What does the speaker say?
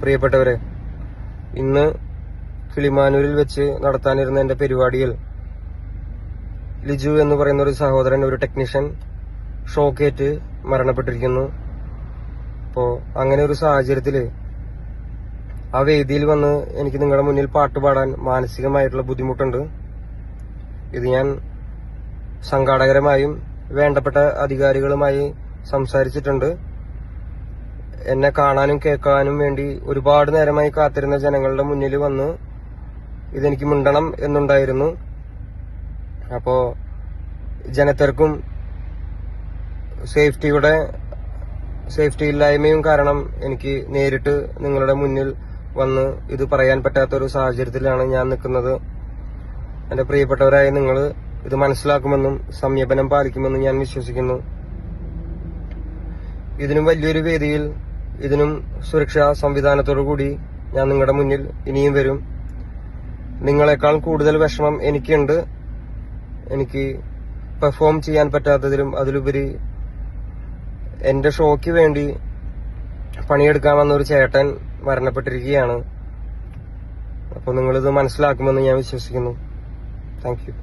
പ്രിയപ്പെട്ടവരെ, ഇന്ന് കിളിമാനൂരിൽ വെച്ച് നടത്താനിരുന്ന എന്റെ പരിപാടിയിൽ ലിജു എന്ന് പറയുന്ന ഒരു സഹോദരൻ, ഒരു ടെക്നീഷ്യൻ, ഷോക്കേറ്റ് മരണപ്പെട്ടിരിക്കുന്നു. അപ്പോ അങ്ങനെ ഒരു സാഹചര്യത്തില് ആ വേദിയിൽ വന്ന് എനിക്ക് നിങ്ങളുടെ മുന്നിൽ പാട്ടുപാടാൻ മാനസികമായിട്ടുള്ള ബുദ്ധിമുട്ടുണ്ട്. ഇത് ഞാൻ സംഘാടകരുമായും വേണ്ടപ്പെട്ട അധികാരികളുമായി സംസാരിച്ചിട്ടുണ്ട്. എന്നെ കാണാനും കേൾക്കാനും വേണ്ടി ഒരുപാട് നേരമായി കാത്തിരുന്ന ജനങ്ങളുടെ മുന്നിൽ വന്ന് ഇതെനിക്ക് മിണ്ടണം എന്നുണ്ടായിരുന്നു. അപ്പോ ജനത്തിരക്കും സേഫ്റ്റി ഇല്ലായ്മയും കാരണം എനിക്ക് നേരിട്ട് നിങ്ങളുടെ മുന്നിൽ വന്ന് ഇത് പറയാൻ പറ്റാത്തൊരു സാഹചര്യത്തിലാണ് ഞാൻ നിൽക്കുന്നത്. എന്റെ പ്രിയപ്പെട്ടവരായ നിങ്ങൾ ഇത് മനസ്സിലാക്കുമെന്നും സംയമനം പാലിക്കുമെന്നും ഞാൻ വിശ്വസിക്കുന്നു. ഇതിനും വലിയൊരു വേദിയിൽ, ഇതിനും സുരക്ഷാ സംവിധാനത്തോടു കൂടി ഞാൻ നിങ്ങളുടെ മുന്നിൽ ഇനിയും വരും. നിങ്ങളെക്കാൾ കൂടുതൽ വിഷമം എനിക്കുണ്ട്. എനിക്ക് പെർഫോം ചെയ്യാൻ പറ്റാത്തതിലും അതിലുപരി എന്റെ ഷോയ്ക്ക് വേണ്ടി പണിയെടുക്കാൻ വന്ന ഒരു ചേട്ടൻ മരണപ്പെട്ടിരിക്കുകയാണ്. അപ്പോൾ നിങ്ങളിത് മനസ്സിലാക്കുമെന്ന് ഞാൻ വിശ്വസിക്കുന്നു. Thank you.